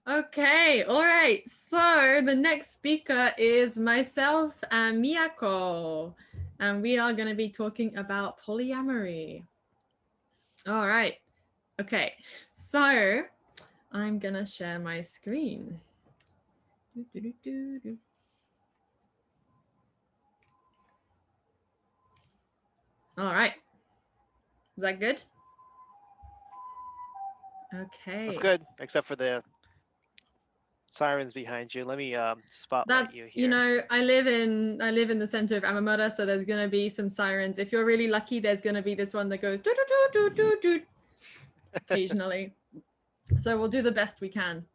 Okay, all right. So the next speaker is myself and Miyako, and we are going to be talking about polyamory. All right. Okay, so I'm going to share my screen. All right. Is that good? Okay. That's good, except for the sirens behind you. Let me spotlight you here. You know, I live in the center of Amamura, so there's gonna be some sirens. If you're really lucky, there's gonna be this one that goes doo doo doo doo doo occasionally. So we'll do the best we can.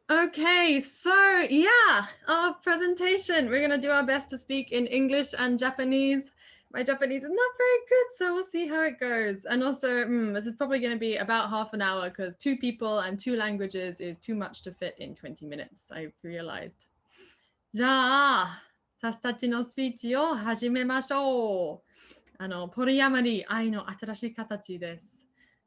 Okay, so yeah, our presentation. We're gonna do our best to speak in English and Japanese. My Japanese is not very good, so we'll see how it goes. And also, this is probably going to be about half an hour because 2 people and 2 languages is too much to fit in 20 minutes, I've realized. じゃあ、私たちのスピーチを始めましょう。ポリアモリー、愛の新しい形です。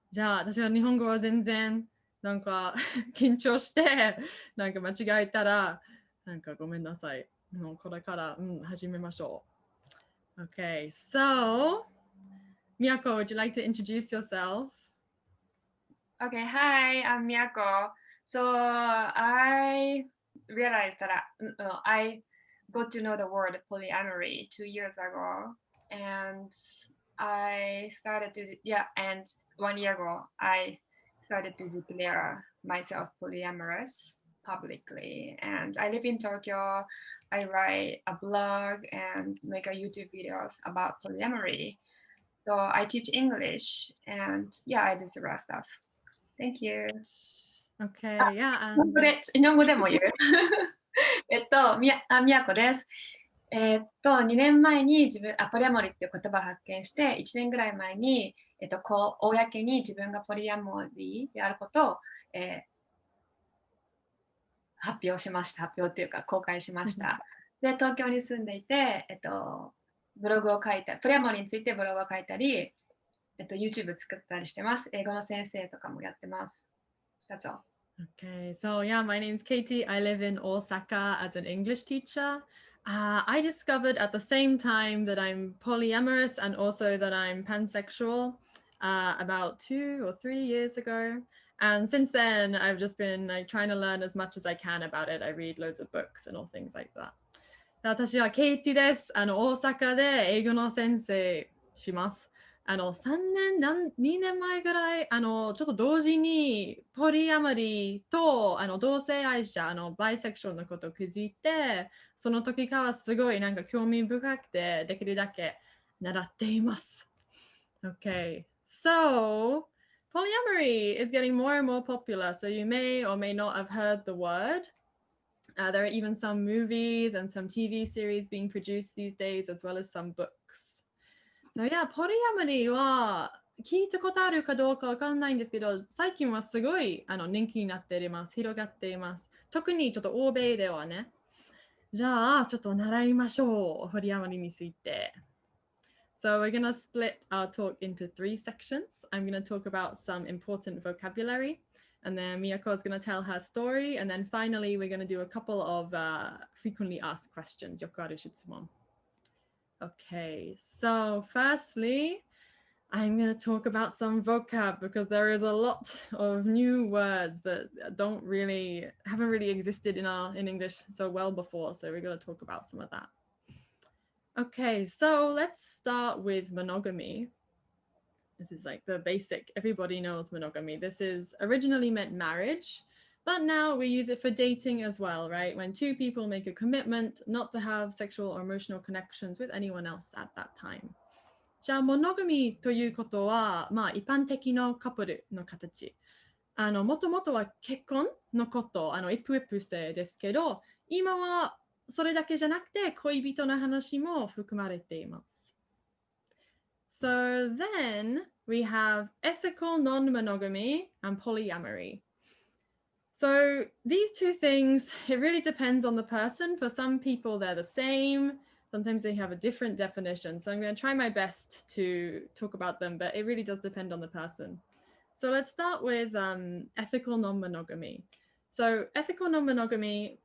じゃあ、私は日本語は全然、なんか緊張して、なんか間違えたら、なんかごめんなさい。もうこれから、始めましょう。Okay, so Miyako, would you like to introduce yourself? Okay, hi, I'm Miyako. So I realized that I got to know the word polyamory 2 years ago, and I started to and 1 year ago I started to declare myself polyamorous publicly. And I live in Tokyo. I write a blog and make a YouTube videos about polyamory. So I teach English, and I do the rest stuff. Thank you. Okay, yeah. 日本語でも言う。みやこです。2年前にポリアモリっていう言葉を発見して、1年ぐらい前に、公に自分がポリアモリであることを、発表しました。発表っていうか公開しました。で、東京に住んでいて、ブログを書いた、ポリアモリについてブログを書いたり、YouTube 作ったりしてます。英語の先生とかもやってます。That's all. Okay, so yeah, my name's Katie. I live in Osaka as an English teacher. I discovered at the same time that I'm polyamorous and also that I'm pansexual about 2 or 3 years ago. And since then, I've just been trying to learn as much as I can about it. I read loads of books and all things like that. 私はケイティです。大阪で英語の先生します。2年前ぐらい、ちょっと同時にポリアモリーと同性愛者、バイセクションのことを気づいて、その時からすごいなんか興味深くて、できるだけ習っています。Okay, so polyamory is getting more and more popular, so you may or may not have heard the word. There are even some movies and some TV series being produced these days, as well as some books. So yeah, ポリアモリーは聞いたことあるかどうかわかんないんですけど、最近はすごい人気になっています。広がっています。特にちょっと欧米ではね。じゃあ、ちょっと習いましょう。ポリアモリーについて。So we're going to split our talk into 3 sections. I'm going to talk about some important vocabulary, and then Miyako is going to tell her story, and then finally we're going to do a couple of frequently asked questions. よくある質問. Okay, so firstly, I'm going to talk about some vocab because there is a lot of new words that haven't really existed in English so well before. So we're going to talk about some of that. Okay, so let's start with monogamy. This is like the basic, everybody knows monogamy. This is originally meant marriage, but now we use it for dating as well, right? When 2 people make a commitment not to have sexual or emotional connections with anyone else at that time. じゃあ、monogamy ということは、一般的のカップルの形。もともとは結婚のこと、一夫一夫制ですけど、今はそれだけじゃなくて恋人の話も含まれています。So then we have ethical non-monogamy and polyamory. So these 2 things, it really depends on the person. For some people, they're the same. Sometimes they have a different definition. So I'm going to try my best to talk about them, but it really does depend on the person. So let's start with ethical non-monogamy. So ethical non-monogamy,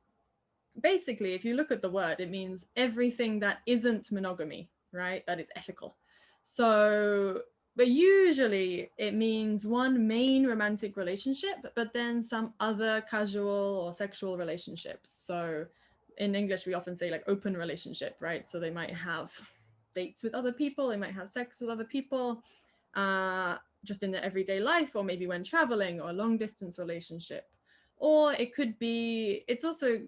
basically, if you look at the word, it means everything that isn't monogamy, right? That is ethical. So, but usually it means one main romantic relationship, but then some other casual or sexual relationships. So in English, we often say like open relationship, right? So they might have dates with other people, they might have sex with other people, just in their everyday life, or maybe when traveling, or a long distance relationship. Or it could be, it's also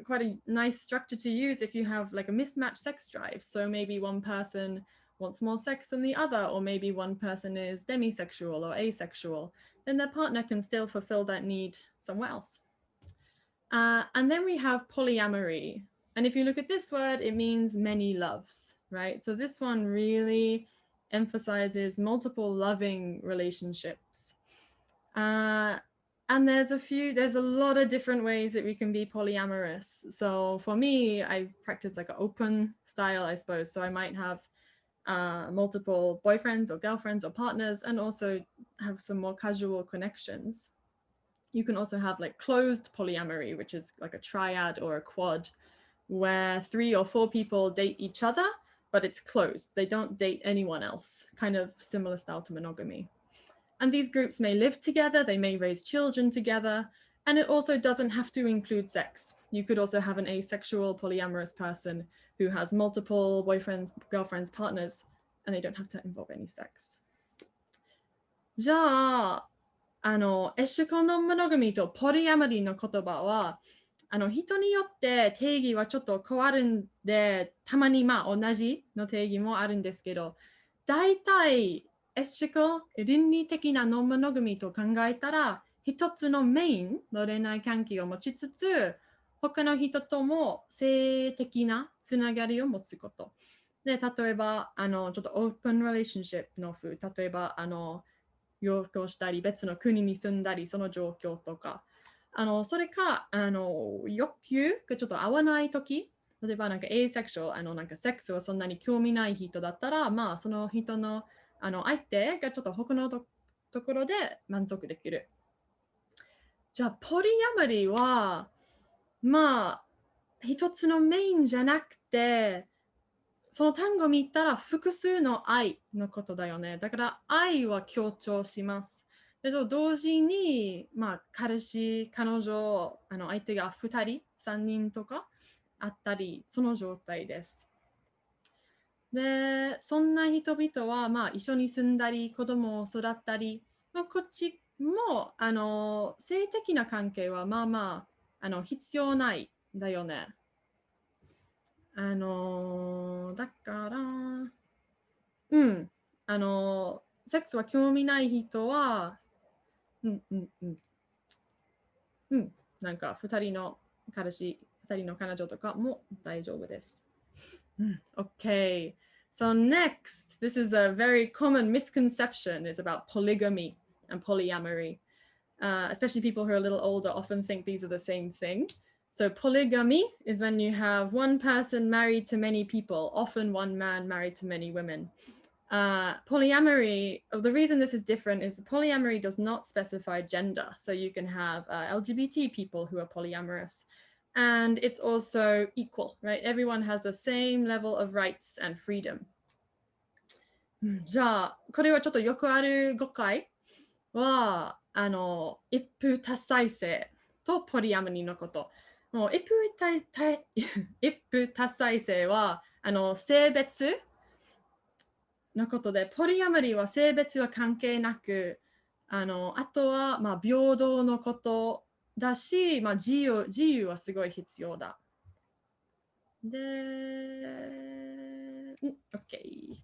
quite a nice structure to use if you have like a mismatched sex drive. So maybe one person wants more sex than the other, or maybe one person is demisexual or asexual, then their partner can still fulfill that need somewhere else. And then we have polyamory. And if you look at this word, it means many loves, right? So this one really emphasizes multiple loving relationships. And there's a lot of different ways that we can be polyamorous. So for me, I practice like an open style, I suppose. So I might have multiple boyfriends or girlfriends or partners, and also have some more casual connections. You can also have like closed polyamory, which is like a triad or a quad, where 3 or 4 people date each other, but it's closed. They don't date anyone else, kind of similar style to monogamy. And these groups may live together, they may raise children together, and it also doesn't have to include sex. You could also have an asexual polyamorous person who has multiple boyfriends, girlfriends, partners, and they don't have to involve any sex. じゃあ、エシコノンモノガミーとポリアモリーの言葉は、人によって定義はちょっと変わるんで、たまにまあ同じの定義もあるんですけど、大体エシコ、倫理的なノンモノガミーと考えたら、一つのメインの恋愛関係を持ちつつ、他の人とも性的なつながりを持つこと。で、例えば、ちょっとオープンリレーションシップの風、例えば、養老したり、別の国に住んだり、その状況とか、それか、欲求がちょっと合わないとき、例えばなんかasexual、なんかセックスはそんなに興味ない人だったら、まあ、その人の、相手がちょっと他のところで満足できる。じゃあ、ポリアモリーは、まあ、一つのメインじゃなくて、その単語を見たら複数の愛のことだよね。だから愛は強調します。で同時に、まあ、彼氏、彼女、相手が2人、3人とかあったり、その状態です。で、そんな人々は、まあ、一緒に住んだり、子供を育ったり、こっちも性的な関係はまあまあ必要ないんだよね。だから、セックスは興味ない人は、なんか2人の彼氏、2人の彼女とかも大丈夫です。Okay, so next, this is a very common misconception, is about polygamy and polyamory. Especially people who are a little older often think these are the same thing. So polygamy is when you have one person married to many people, often one man married to many women. Polyamory, the reason this is different is polyamory does not specify gender. So you can have LGBT people who are polyamorous. And it's also equal, right? Everyone has the same level of rights and freedom. じゃあ、これはちょっとよくある誤解は、一夫多妻制とポリアモリーのこと。もう一夫多妻制は性別のことで、ポリアモリーは性別は関係なく、あとはまあ平等のことだし、まあ、自由はすごい必要だ。で、OK。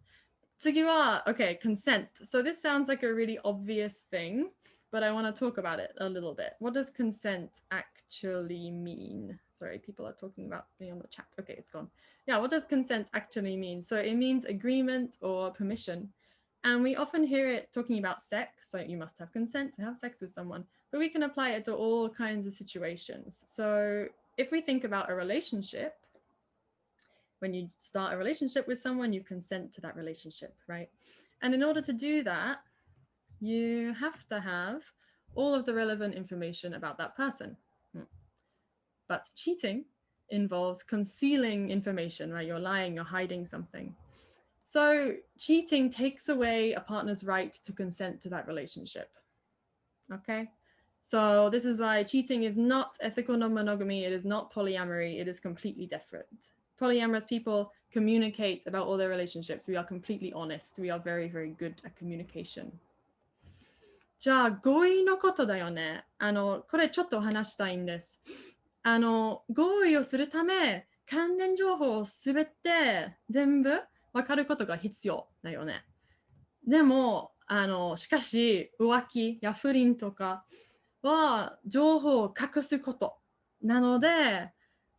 次は、OK, consent. So this sounds like a really obvious thing, but I want to talk about it a little bit. What does consent actually mean? Sorry, people are talking about me on the chat. Okay, it's gone. Yeah, what does consent actually mean? So it means agreement or permission. And we often hear it talking about sex, like you must have consent to have sex with someone, but we can apply it to all kinds of situations. So if we think about a relationship, when you start a relationship with someone, you consent to that relationship, right? And in order to do that, you have to have all of the relevant information about that person, But cheating involves concealing information, right? You're lying, you're hiding something. So cheating takes away a partner's right to consent to that relationship. Okay? So this is why cheating is not ethical non-monogamy. It is not polyamory. It is completely different. Polyamorous people communicate about all their relationships. We are completely honest. We are very, very good at communication. じゃあ合意のことだよね。これちょっと話したいんです。合意をするため、関連情報をすべて全部分かることが必要だよね。でも、しかし浮気や不倫とかは情報を隠すことなので、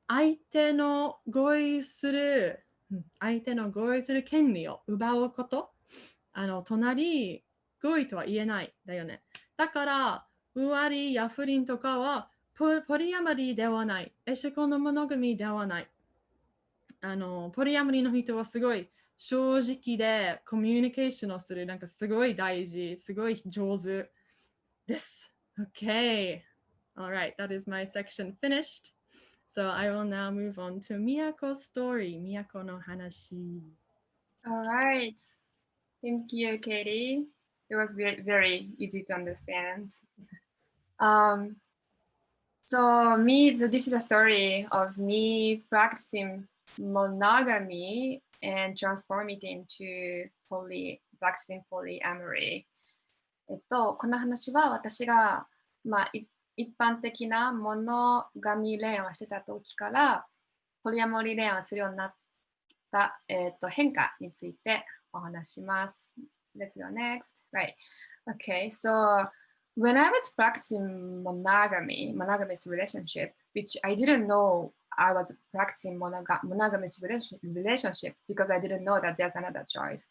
相手の合意する権利を奪うこと、隣合意とは言えないだよね。だから浮気や不倫とかはポリアモリーではない。エシコのモノガミではない。ポリアモリーの人はすごい正直でコミュニケーションをする。なんかすごい大事、すごい上手です。Okay. All right, that is my section finished. So I will now move on to Miyako's story. Miyako no hanashi. All right. Thank you, Katie. It was very easy to understand. This is a story of me practicing monogamy and transform it into practicing polyamory. この話は私が、一般的なモノガミ恋愛をしてた時からポリアモリ恋愛をするようになった、変化についてお話します。Let's go next. Right. Okay, so when I was practicing monogamous relationship, which I didn't know I was practicing monogamous relationship because I didn't know that there's another choice.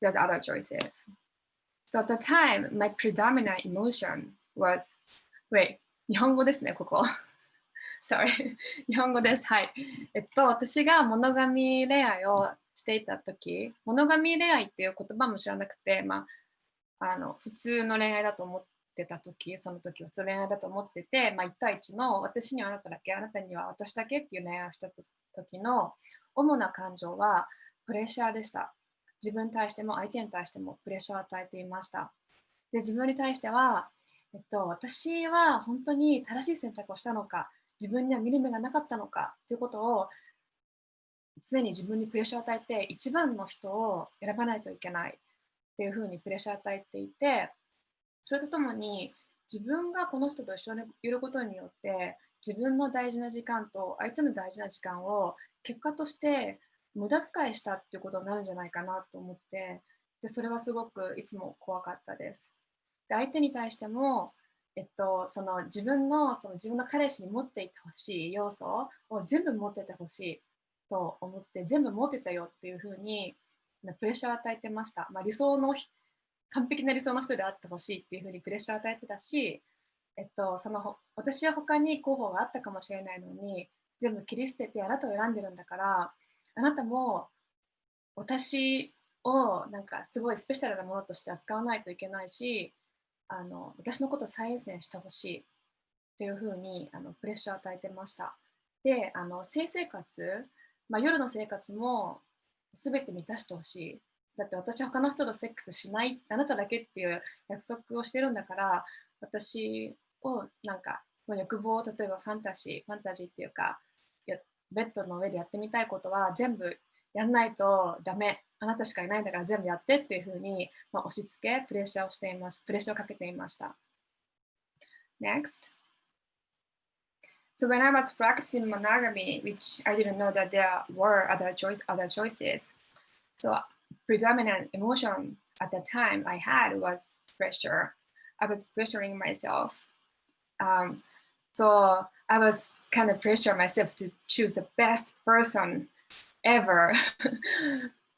There's other choices. So at the time, my predominant emotion was, wait, 日本語ですね、ここ。Sorry. 日本語です。はい。私がモノガミ恋愛をしていたとき、モノガミ恋愛っていう言葉も知らなくて、普通の恋愛だと思ってたとき、その時は普通の恋愛だと思ってて、1対1の私にはあなただけ、あなたには私だけっていう恋愛をした時の主な感情はプレッシャーでした。自分に対しても相手に対してもプレッシャーを与えていました。で、自分に対しては、私は本当に正しい選択をしたのか、自分には見る目がなかったのかということを常に自分にプレッシャーを与えて一番の人を選ばないといけないっていうふうにプレッシャーを与えていて、それとともに自分がこの人と一緒にいることによって自分の大事な時間と相手の大事な時間を結果として無駄遣いしたっていうことになるんじゃないかなと思って、でそれはすごくいつも怖かったです。で相手に対しても、自分の彼氏に持っていてほしい要素を全部持っててほしいと思って全部持ってたよっていうふうにプレッシャーを与えてました。完璧な理想の人であってほしいっていうふうにプレッシャーを与えてたし、私は他に候補があったかもしれないのに全部切り捨ててあなたを選んでるんだから、あなたも私をなんかすごいスペシャルなものとして扱わないといけないし、私のことを最優先してほしいっていうふうにプレッシャーを与えてました。で、性生活、夜の生活も全て満たしてほしい。だって私は他の人とセックスしない、あなただけっていう約束をしてるんだから、私をなんかその欲望を例えばファンタジーっていうか、ベッドの上でやってみたいことは全部やんないとダメ。あなたしかいないんだから全部やってっていうふうに、押し付け、プレッシャーをかけていました。Next. So when I was practicing monogamy, which I didn't know that there were other choices. So predominant emotion at the time I had was pressure. I was pressuring myself. So I was kind of pressuring myself to choose the best person ever.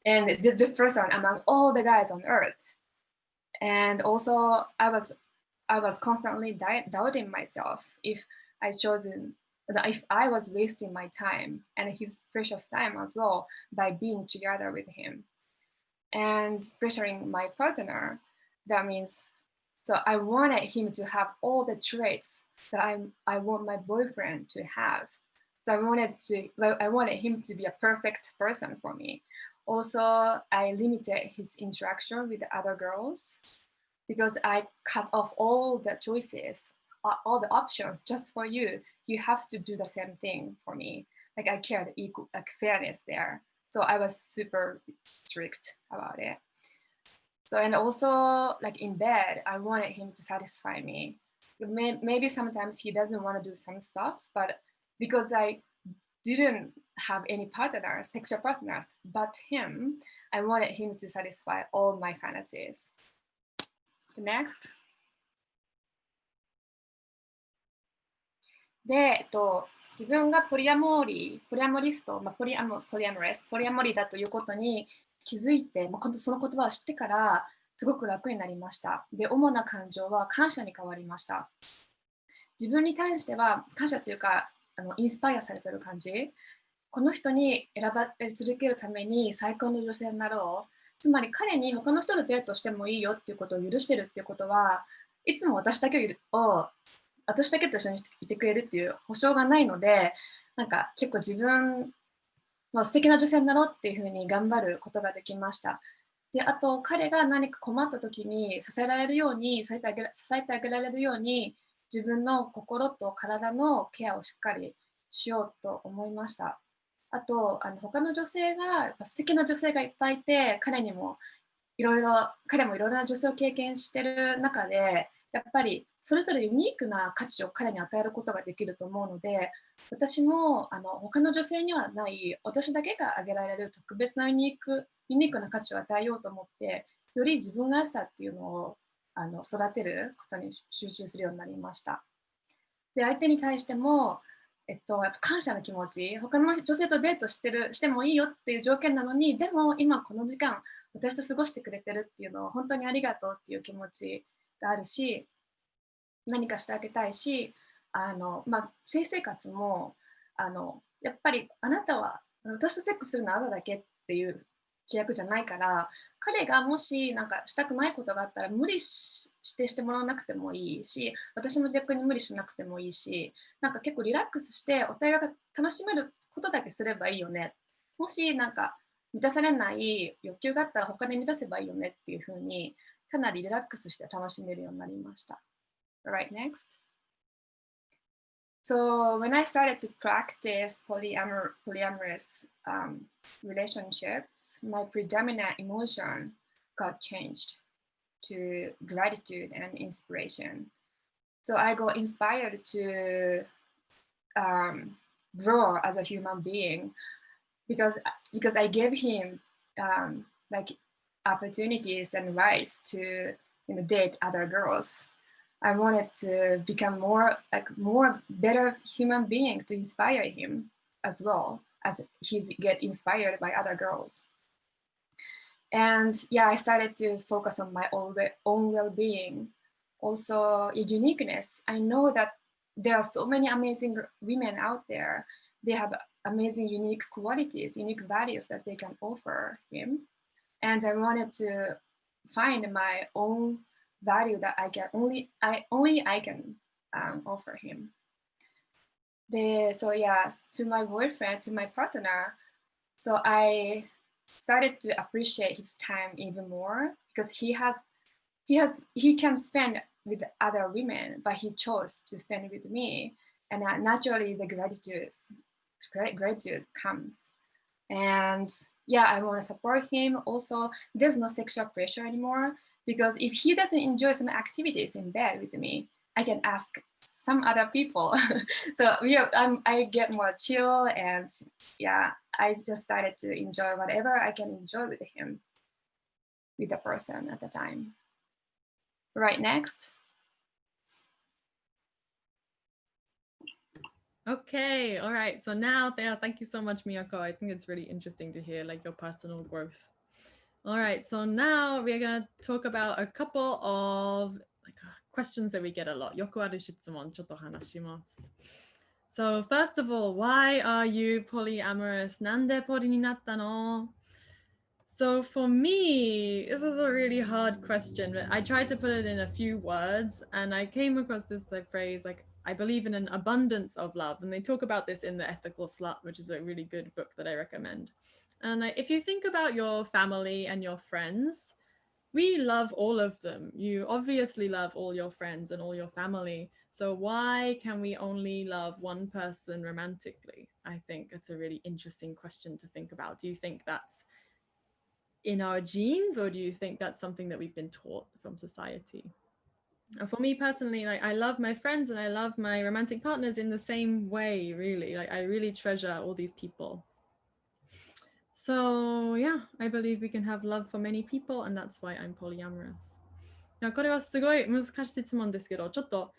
And the person among all the guys on earth. And also I was constantly doubting myself if I was wasting my time and his precious time as well by being together with him. And pressuring my partner, that means So I wanted him to have all the traits that I want my boyfriend to have. So I wanted him to be a perfect person for me. Also, I limited his interaction with the other girls because I cut off all the choices, all the options just for you. You have to do the same thing for me. Like I cared equal, like fairness there. So I was super strict about it. So, and also like in bed, I wanted him to satisfy me. Maybe sometimes he doesn't want to do some stuff, but because I didn't have any partners, sexual partners, but him, I wanted him to satisfy all my fantasies. Next. で、自分がポリアモリスト、ポリアモリーだということに気づいて、その言葉を知ってからすごく楽になりました。で、主な感情は感謝に変わりました。自分に対しては感謝というか、インスパイアされてる感じ。この人に選ばれ続けるために最高の女性になろう。つまり彼に他の人とデートしてもいいよっていうことを許してるっていうことは、いつも私だけと一緒にいてくれるっていう保証がないので、なんか結構自分は素敵な女性になろうっていうふうに頑張ることができました。で、あと彼が何か困った時に支えてあげられるように、自分の心と体のケアをしっかりしようと思いました。あと、他の女性が素敵な女性がいっぱいいて、彼もいろいろな女性を経験してる中で、やっぱりそれぞれユニークな価値を彼に与えることができると思うので、私も他の女性にはない私だけが挙げられる特別なユニークな価値を与えようと思って、より自分らしさっていうのを育てることに集中するようになりました。で、相手に対しても、やっぱ感謝の気持ち、他の女性とデートしてもいいよっていう条件なのに、でも今この時間私と過ごしてくれてるっていうのを本当にありがとうっていう気持ちがあるし、何かしてあげたいし、性生活もやっぱりあなたは私とセックスするのはあなただけっていう契約じゃないから、彼がもしなんかしたくないことがあったら無理してもらわなくてもいいし、私も逆に無理しなくてもいいし、なんか結構リラックスしてお互いが楽しめることだけすればいいよね。もしなんか満たされない欲求があったら他で満たせばいいよねっていう風にかなりリラックスして楽しめるようになりました。Alright, next. So when I started to practice polyamorous relationships, my predominant emotion got changed to gratitude and inspiration. So I got inspired to grow as a human being because I gave him like opportunities and rights to date other girls. I wanted to become more better human being to inspire him as well as he get inspired by other girls. And yeah, I started to focus on my own well-being. Also, uniqueness. I know that there are so many amazing women out there. They have amazing unique qualities, unique values that they can offer him. And I wanted to find my own value that I can offer him. So yeah, to my boyfriend, to my partner, so I started to appreciate his time even more because he can spend with other women, but he chose to spend with me, and naturally the gratitude comes. And yeah, I want to support him. Also, there's no sexual pressure anymore because if he doesn't enjoy some activities in bed with me, I can ask some other people. So I get more chill, and yeah, I just started to enjoy whatever I can enjoy with him, with the person at the time. Right, next. Okay, all right. So now, thank you so much, Miyako. I think it's really interesting to hear like your personal growth. All right, so now we're gonna talk about a couple of questions that we get a lot. よくある質問ちょっと話します。So first of all, why are you polyamorous? なんでポリになったの? So for me, this is a really hard question, but I tried to put it in a few words, and I came across this phrase like, I believe in an abundance of love. And they talk about this in The Ethical Slut, which is a really good book that I recommend. And if you think about your family and your friends, we love all of them. You obviously love all your friends and all your family. So why can we only love one person romantically? I think it's a really interesting question to think about. Do you think that's in our genes, or do you think that's something that we've been taught from society? For me personally, like, I love my friends and I love my romantic partners in the same way, really. Like, I really treasure all these people. So yeah, I believe we can have love for many people, and that's why I'm polyamorous. いや、これはすごい難しい質問ですけど、ちょっと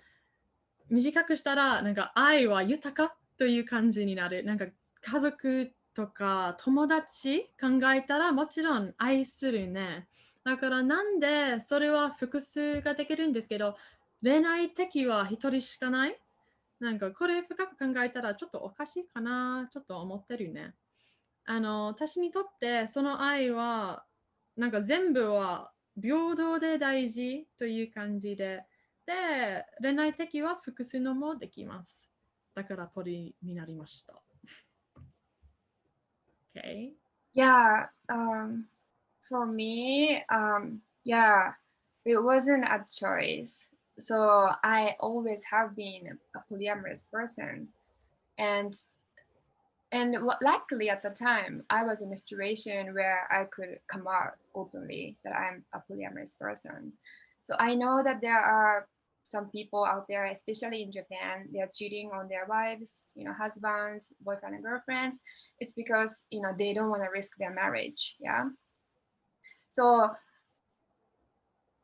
短くしたら、なんか愛は豊かという感じになる。なんか家族とか友達考えたらもちろん愛するね。だからなんでそれは複数ができるんですけど、恋愛的は一人しかない。なんかこれ深く考えたらちょっとおかしいかな、ちょっと思ってるね。私にとってその愛はなんか全部は平等で大事という感じで、で、恋愛的は複数のもできます。だからポリになりました。Okay. Yeah, for me, yeah, it wasn't a choice. So I always have been a polyamorous person, and luckily at the time I was in a situation where I could come out openly that I'm a polyamorous person. So I know that there are some people out there, especially in Japan, they're cheating on their wives, husbands, boyfriend and girlfriends. It's because, they don't want to risk their marriage. Yeah. So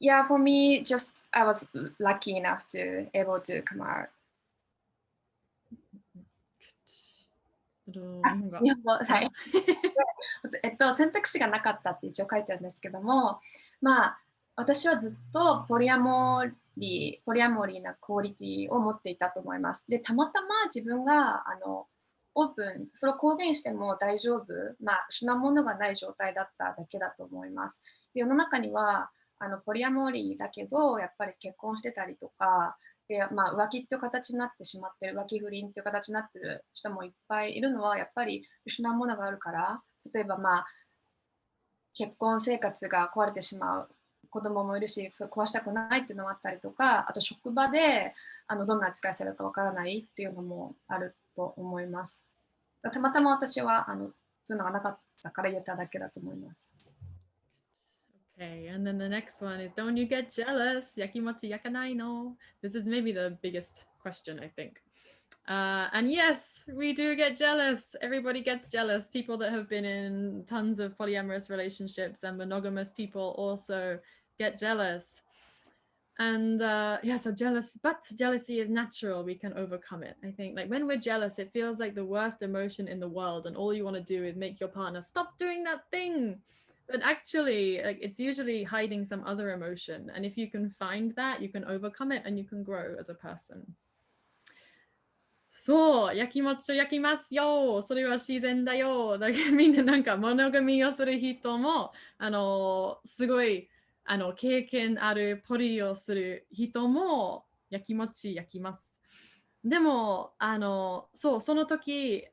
yeah, for me, just I was lucky enough to able to come out. 日本語。日本語、はい。選択肢がなかったって一応書いてあるんですけども、まあ、私はずっとポリアモリーなクオリティを持っていたと思います。で、たまたま自分がオープン、それを公言しても大丈夫、主なものがない状態だっただけだと思います。で、世の中にはポリアモリーだけど、やっぱり結婚してたりとか、で浮気っていう形になってしまってる、浮気不倫っていう形になってる人もいっぱいいるのは、やっぱり失うものがあるから、例えば結婚生活が壊れてしまう子供もいるし、壊したくないっていうのもあったりとか、あと職場でどんな扱いされるかわからないっていうのもあると思います。たまたま私はそういうのがなかったから言っただけだと思います。Okay, and then the next one is, don't you get jealous? Yakimochi yakanai no? This is maybe the biggest question, I think. And yes, we do get jealous. Everybody gets jealous. People that have been in tons of polyamorous relationships and monogamous people also get jealous. And yeah, so jealousy is natural. We can overcome it. I think like when we're jealous, it feels like the worst emotion in the world, and all you want to do is make your partner stop doing that thing. But actually, like, it's usually hiding some other emotion. And if you can find that, you can overcome it and you can grow as a person. そう、焼きもちを焼きますよ。それは自然だよ。だからみんななんかモノガミをする人も、すごい経験あるポリをする人も焼きもち焼きます。でも、そう、その時、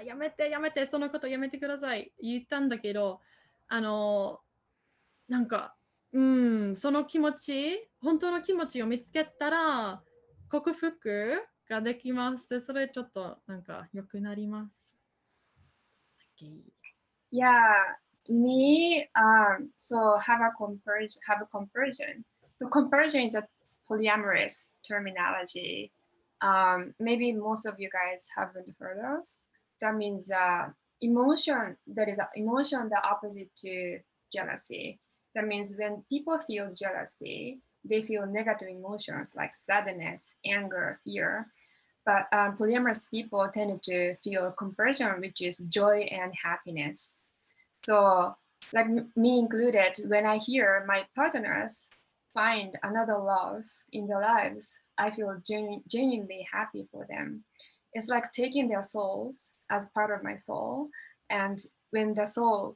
やめて、そのことやめてください。言ったんだけど、なんか、その気持ち、本当の気持ちを見つけたら、克服ができます。それちょっとなんか良くなります。Okay. Yeah, me, so have a comparison. So comparison is a polyamorous terminology. Maybe most of you guys haven't heard of. That means emotion, that is an emotion the opposite to jealousy. That means when people feel jealousy, they feel negative emotions like sadness, anger, fear. But polyamorous people tend to feel comparison, which is joy and happiness. So, like me included, when I hear my partners find another love in their lives, I feel genuinely happy for them. It's like taking their souls as part of my soul. And when the soul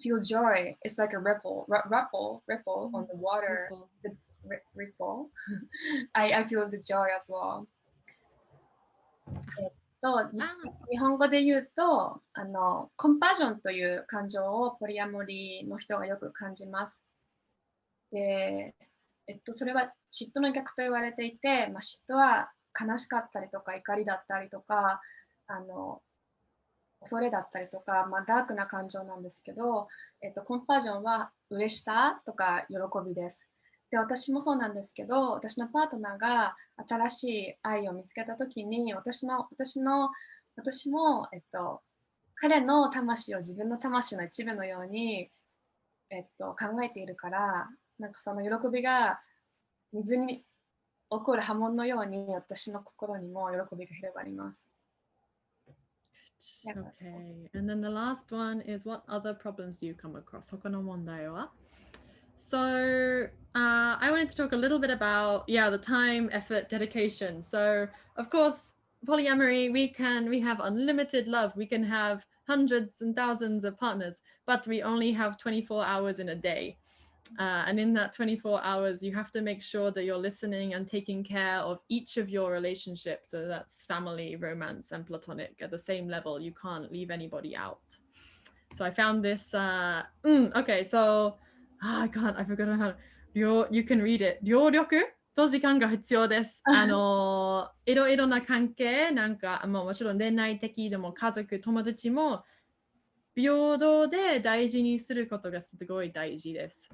feel joy. It's like a ripple on the water. The ripple. I feel the joy as well. 日本語で言うとコンパッションという感情をポリアモリーの人がよく感じます。で、それは嫉妬の逆と言われていて、嫉妬は悲しかったりとか怒りだったりとか恐れだったりとか、ダークな感情なんですけど、コンパッションは嬉しさとか喜びです。で、私もそうなんですけど、私のパートナーが新しい愛を見つけたときに、私も、彼の魂を自分の魂の一部のように、考えているから、なんかその喜びが水に起こる波紋のように、私の心にも喜びが広がります。Okay, and then the last one is what other problems do you come across? 他の問題は? So I wanted to talk a little bit about the time, effort, dedication. So of course, polyamory, we have unlimited love. We can have hundreds and thousands of partners, but we only have 24 hours in a day. And in that 24 hours, you have to make sure that you're listening and taking care of each of your relationships. So that's family, romance, and platonic at the same level. You can't leave anybody out. So I found this. Okay, so I forgot how. You can read it. 両力と時間が必要です。いろいろな関係、なんかもちろん恋愛的でも家族、友達も平等で大事にすることがすごい大事です。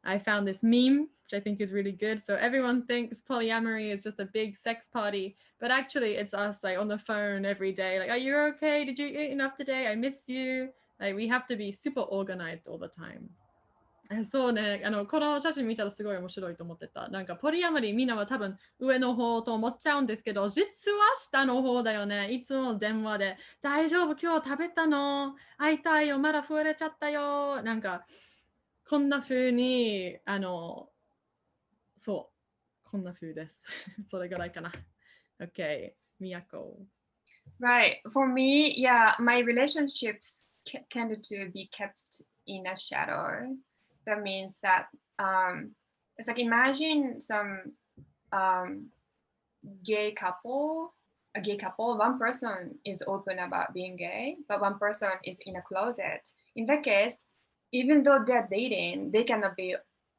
I found this meme, which I think is really good. So everyone thinks polyamory is just a big sex party, but actually it's us like on the phone every day. Like, are you okay? Did you eat enough today? I miss you. Like, we have to be super organized all the time. そうね、この写真見たらすごい面白いと思ってた。なんかポリアモリーみんなは多分上の方と思っちゃうんですけど、実は下の方だよね。いつも電話で大丈夫今日食べたの会いたいよまだ増えちゃったよなんかこんな風にそうこんな風です。それぐらいかな。Okay, Miyako. Right. For me, yeah, my relationships tended to be kept in a shadow. That means that it's like imagine some gay couple, a gay couple, one person is open about being gay, but one person is in a closet. In that case, even though they're dating, they cannot be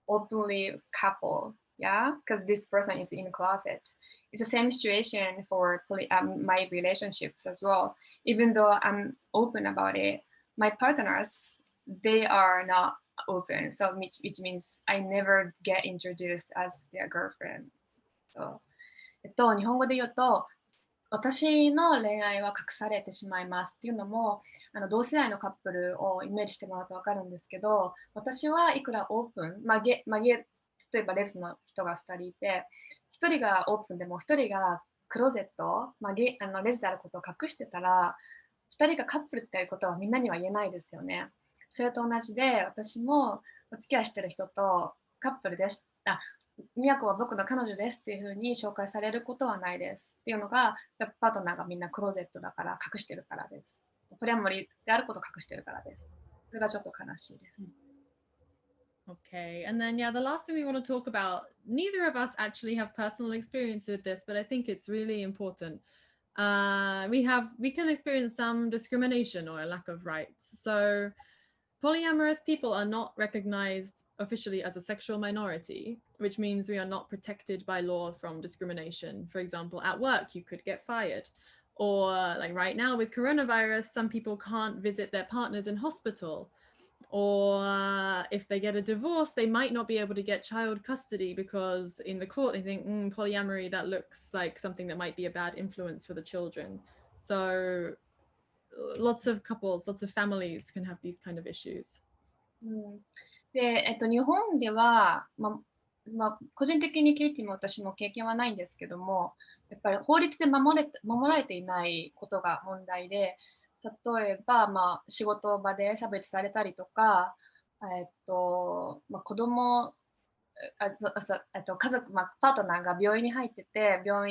openly couple, yeah, because this person is in a closet. It's the same situation for my relationships as well. Even though I'm open about it, my partners, they are not open, so which means I never get introduced as their girlfriend. So, 日本語で言うと、私の恋愛は隠されてしまいますっていうのも同性愛のカップルをイメージしてもらうと分かるんですけど、私はいくらオープン、例えばレスの人が2人いて、1人がオープンでも1人がクローゼット、レスであることを隠してたら、2人がカップルっていうことはみんなには言えないですよね。それと同じで、私もお付き合いしてる人とカップルです。Miyako は僕の彼女ですっていう風に紹介されることはないですっていうのが、パートナーがみんなクローゼットだから隠してるからです。ポリアモリーであることを隠してるからです。それがちょっと悲しいです。Okay, and then the last thing we want to talk about, neither of us actually have personal experience with this, but I think it's really important. We can experience some discrimination or a lack of rights. So polyamorous people are not recognized officially as a sexual minority, which means we are not protected by law from discrimination. For example, at work, you could get fired. Or like right now with coronavirus, some people can't visit their partners in hospital. Or if they get a divorce, they might not be able to get child custody because in the court they think polyamory, that looks like something that might be a bad influence for the children. So lots of couples, lots of families can have these kind of issues. で、日本では、個人的にケイティも私も経験はないんですけども、やっぱり法律で守られていないことが問題で、例えば、仕事場で差別されたりとか、子供家族、パートナーが病院に入ってて、病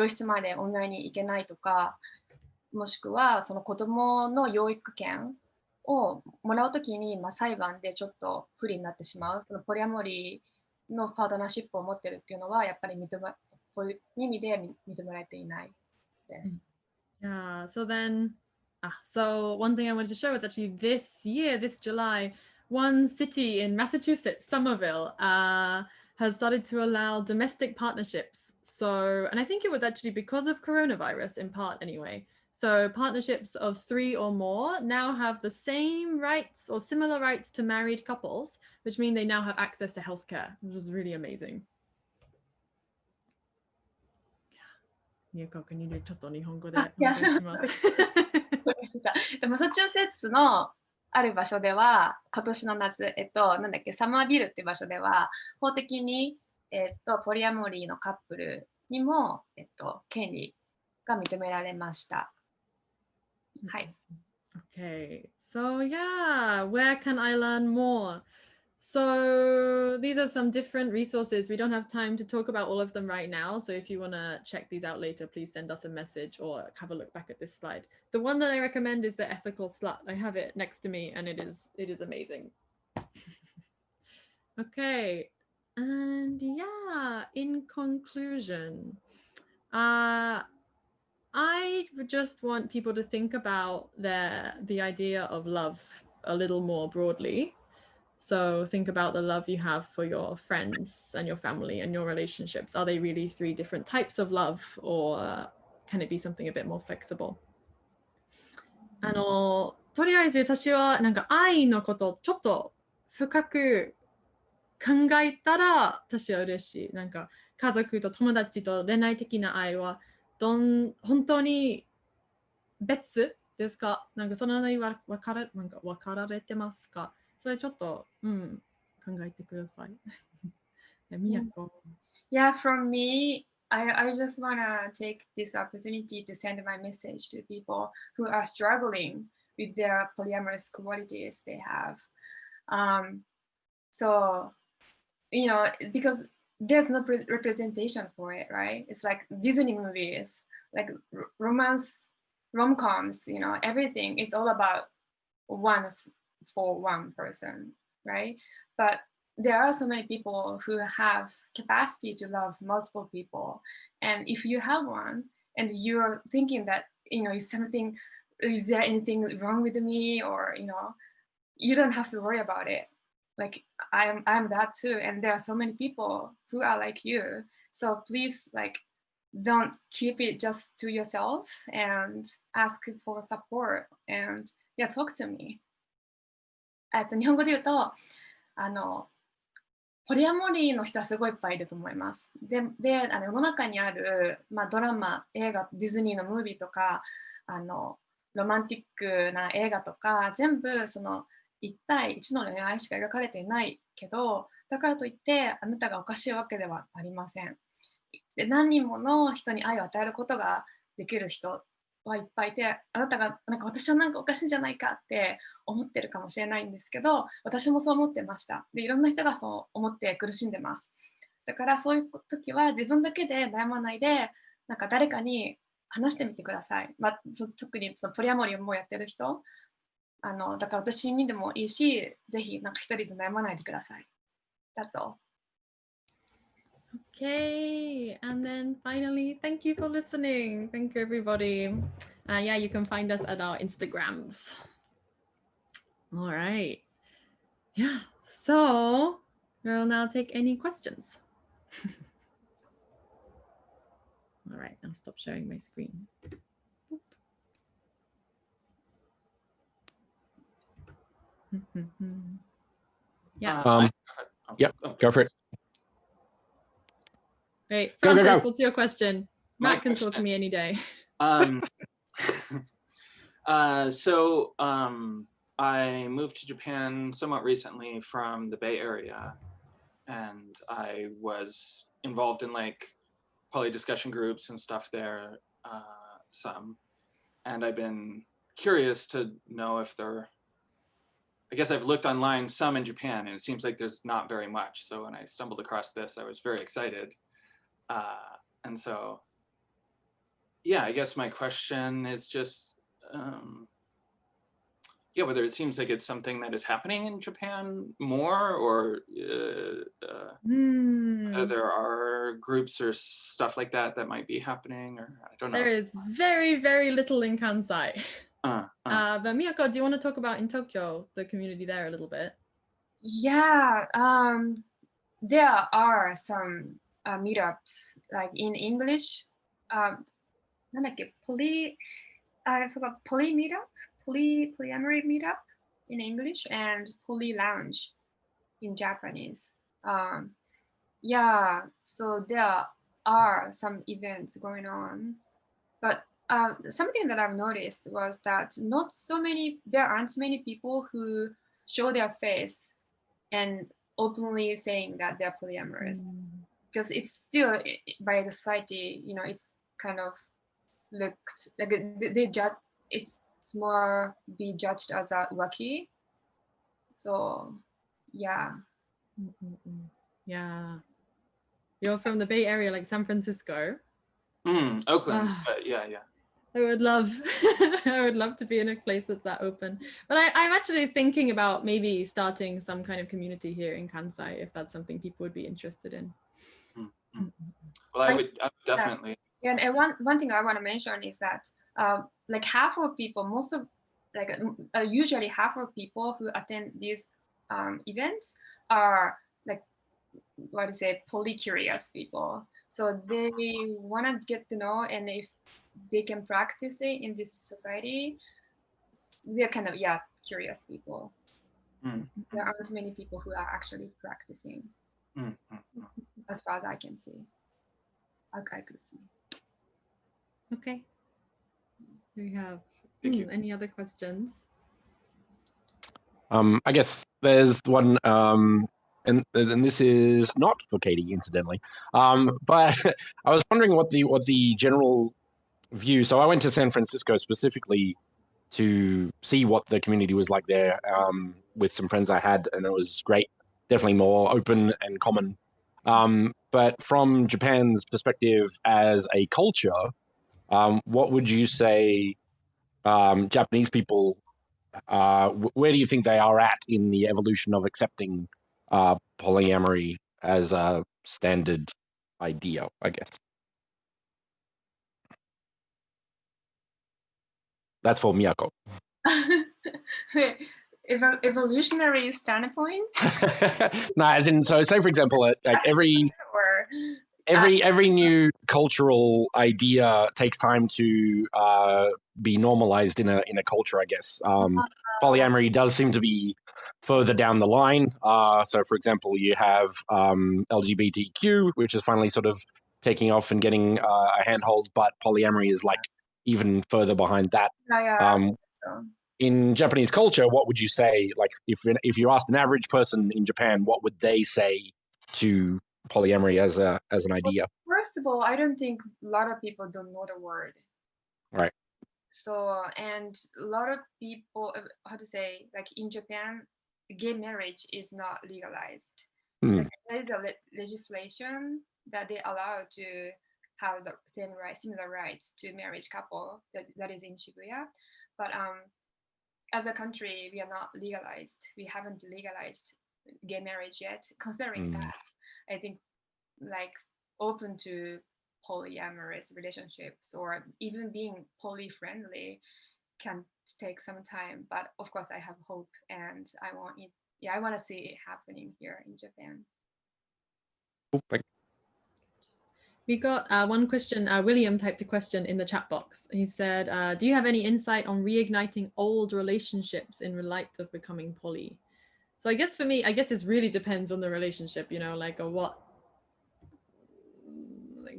室までお見舞いに行けないとか、もしくはその子供の養育権をもらうときに、裁判でちょっと不利になってしまう。そのポリアモリーのパートナーシップを持ってるっていうのは、やっぱりそういう意味で認められていないです。Yeah, so then, so one thing I wanted to show is actually this year, this July, one city in Massachusetts, Somerville, has started to allow domestic partnerships. So, and I think it was actually because of coronavirus in part anyway. So partnerships of 3 or more now have the same rights or similar rights to married couples, which mean they now have access to healthcare, which is really amazing. Miyako, can you ちょっと日本語でお願いします。マサチューセッツのある場所では、今年の夏、なんだっけ、サマービルっていう場所では、法的に、ポリアモリーのカップルにも、権利が認められました。はい。Okay, so yeah, where can I learn more? So these are some different resources. We don't have time to talk about all of them right now. So if you want to check these out later, please send us a message or have a look back at this slide. The one that I recommend is the Ethical Slut. I have it next to me and it is amazing. Okay, and yeah, in conclusion, I just want people to think about the idea of love a little more broadly. So think about the love you have for your friends and your family and your relationships. Are they really 3 different types of love, or can it be something a bit more flexible? とりあえず私はなんか愛のことちょっと深く考えたら私は嬉しい。なんか家族と友達と恋愛的な愛は本当に別ですか？なんかそのように分かられてますか？それちょっと、考えてください。Miyako. Yeah, from me, I just want to take this opportunity to send my message to people who are struggling with their polyamorous qualities they have. So, because there's no representation for it, right? It's like Disney movies, like rom-coms, everything is all about for one person, right? But there are so many people who have capacity to love multiple people. And if you have one and you're thinking that, is there anything wrong with me? Or, you don't have to worry about it. Like I'm that too. And there are so many people who are like you. So please, don't keep it just to yourself and ask for support and talk to me. 日本語で言うと、ポリアモリーの人はすごいいっぱいいると思います。で世の中にある、ドラマ、映画、ディズニーのムービーとか、ロマンティックな映画とか、全部その1対1の恋愛しか描かれていないけど、だからといってあなたがおかしいわけではありません。で何人もの人に愛を与えることができる人はいっぱいいて、あなたがなんか私はなんかおかしいんじゃないかって思ってるかもしれないんですけど、私もそう思ってました。でいろんな人がそう思って苦しんでます。だからそういう時は自分だけで悩まないで、なんか誰かに話してみてください。特にそのポリアモリーをもうやってる人、だから私にでもいいし、ぜひなんか一人で悩まないでください。That's all. Okay, and then finally, thank you for listening. Thank you, everybody. Yeah, you can find us at our Instagrams. All right. Yeah, so we'll now take any questions. All right, I'll stop sharing my screen. Yeah. Yep, go for it. Great. Go, go, Francis, go. what's your question? My Matt can talk to me any day. So I moved to Japan somewhat recently from the Bay Area, and I was involved in like poly discussion groups and stuff there, some, and I've been curious to know if I guess I've looked online some in Japan, and it seems like there's not very much. So when I stumbled across this, I was very excited. And so, yeah, I guess my question is just, yeah, whether it seems like it's something that is happening in Japan more, or whether there are groups or stuff like that that might be happening, or I don't know. There is very, very little in Kansai. But Miyako, do you want to talk about in Tokyo, the community there a little bit? Yeah, there are some meetups like in English. I forgot polyamory meetup in English and poly lounge in Japanese. Yeah, so there are some events going on, but something that I've noticed was that there aren't many people who show their face and openly saying that they're polyamorous, because it's still by the society, it's kind of looked like they judge. It's more be judged as a wacky. So, yeah. Yeah. You're from the Bay Area, like San Francisco. Oakland, yeah. I would love to be in a place that's that open. But I'm actually thinking about maybe starting some kind of community here in Kansai, if that's something people would be interested in. Well, I would definitely. Yeah, and one thing I want to mention is that like half of people, usually half of people who attend these events are like, poly-curious people. So they want to get to know, and if they can practice it in this society, they're kind of, curious people. There aren't many people who are actually practicing, as far as I can see. I could see. Okay. Do we have any other questions? I guess there's one, and this is not for Katie, incidentally. But I was wondering what the general view. So I went to San Francisco specifically to see what the community was like there, with some friends I had, and it was great. Definitely more open and common. But from Japan's perspective as a culture, what would you say Japanese people, where do you think they are at in the evolution of accepting polyamory as a standard idea, I guess? That's for Miyako. Evolutionary standpoint? No, as in, so say for example, like every new cultural idea takes time to be normalized in a culture, I guess. Polyamory does seem to be further down the line. So for example, you have LGBTQ, which is finally sort of taking off and getting a handhold, but polyamory is like even further behind that. In Japanese culture, what would you say, like if you asked an average person in Japan, what would they say to polyamory as an idea? First of all, I don't think a lot of people don't know the word. Right. So, and a lot of people, like in Japan, gay marriage is not legalized. Like, there is a legislation that they allow to have the similar rights to marriage couple that is in Shibuya. But as a country, we are not legalized. We haven't legalized gay marriage yet. Considering that, I think like open to polyamorous relationships or even being poly-friendly can take some time. But of course, I have hope, and I want to see it happening here in Japan. We got one question. William typed a question in the chat box. He said, do you have any insight on reigniting old relationships in light of becoming poly? So I guess for me, this really depends on the relationship, like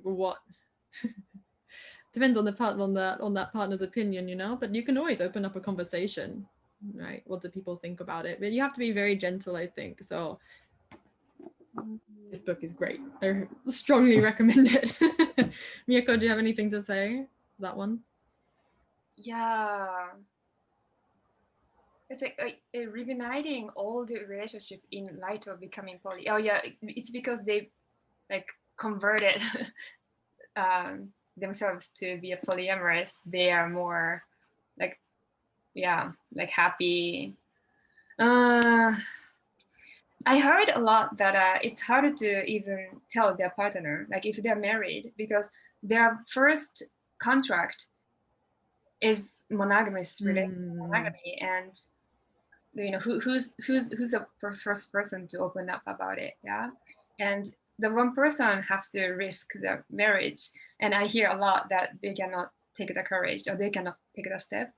what depends on the partner, on that partner's opinion, but you can always open up a conversation, right? What do people think about it? But you have to be very gentle, I think. So this book is great. I strongly recommend it. Miyako, do you have anything to say? That one? Yeah. It's like reigniting all the relationship in light of becoming poly. Oh yeah, it's because they like converted themselves to be a polyamorous. They are more like yeah, like happy. I heard a lot that it's harder to even tell their partner, like if they're married, because their first contract is monogamous monogamy, and you know who's the first person to open up about it, yeah, and the one person have to risk the marriage, and I hear a lot that they cannot take the courage or they cannot take the step.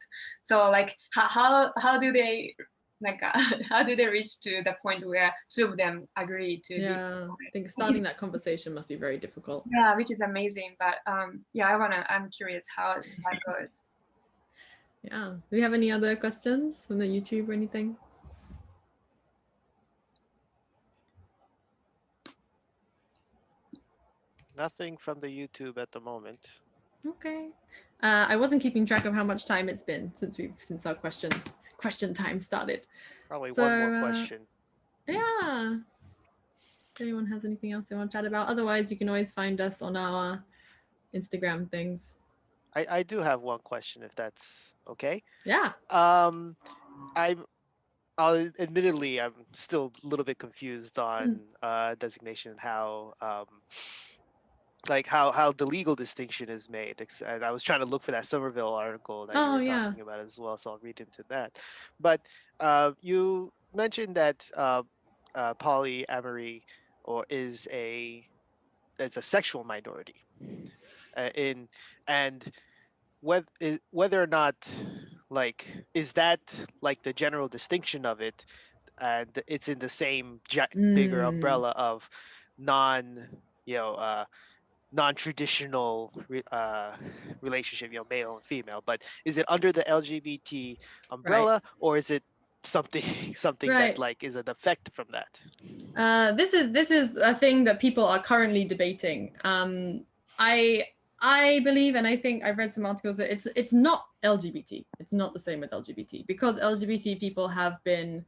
So like how do they like how do they reach to the point where two of them agree to Yeah, I think starting that conversation must be very difficult. yeah, which is amazing. But yeah, I'm curious how that goes. Yeah, do we have any other questions from the YouTube or anything? Nothing from the YouTube at the moment. Okay. I wasn't keeping track of how much time it's been since our question time started. Probably So, one more question. Yeah. If anyone has anything else they want to chat about, otherwise you can always find us on our Instagram things. I do have one question, if that's okay. Yeah. Admittedly, I'm still a little bit confused on designation and how how the legal distinction is made. And I was trying to look for that Somerville article that you were talking about as well, so I'll read into that. But you mentioned that polyamory is it's a sexual minority and whether or not is that like the general distinction of it, and it's in the same bigger umbrella of non non-traditional relationship, male and female, but is it under the LGBT umbrella, or is it something that like is an effect from that? This is a thing that people are currently debating. I believe, and I think I've read some articles that it's not LGBT. It's not the same as LGBT, because LGBT people have been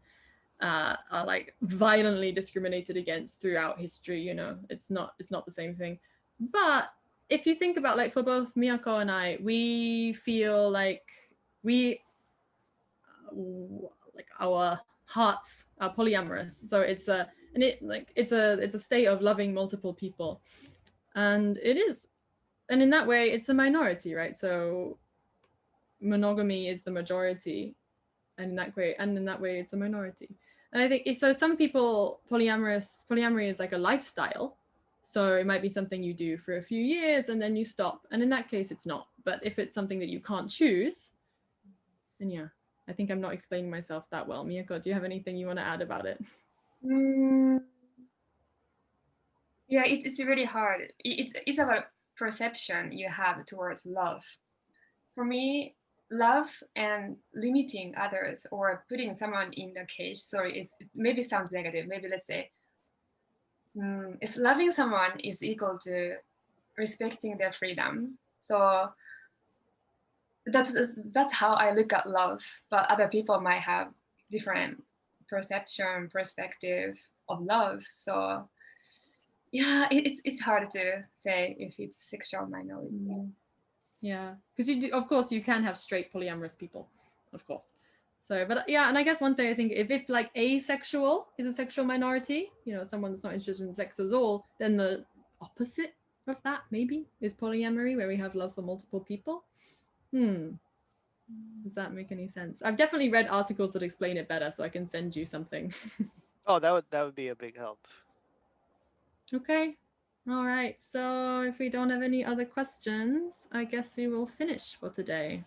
are like violently discriminated against throughout history. It's not the same thing. But if you think about, like, for both Miyako and I, we feel like our hearts are polyamorous. So it's a state of loving multiple people, and it is, and in that way it's a minority, right? So monogamy is the majority, and in that way it's a minority. And I think so some people, polyamory is like a lifestyle, so it might be something you do for a few years and then you stop, and in that case it's not. But if it's something that you can't choose, then yeah, I think I'm not explaining myself that well. Miyako, do you have anything you want to add about it? Yeah, it's really hard. It's about perception you have towards love. For me, love and limiting others or putting someone in a cage, sorry, it maybe sounds negative. Maybe let's say it's loving someone is equal to respecting their freedom. So that's how I look at love. But other people might have different perspective of love. So yeah, it's hard to say if it's sexual minority. Yeah, because of course you can have straight polyamorous people, of course. So, but yeah, and I guess one thing I think, if like asexual is a sexual minority, someone that's not interested in sex at all, then the opposite of that maybe is polyamory, where we have love for multiple people. Does that make any sense? I've definitely read articles that explain it better, so I can send you something. Oh, that would be a big help. Okay. All right. So if we don't have any other questions, I guess we will finish for today.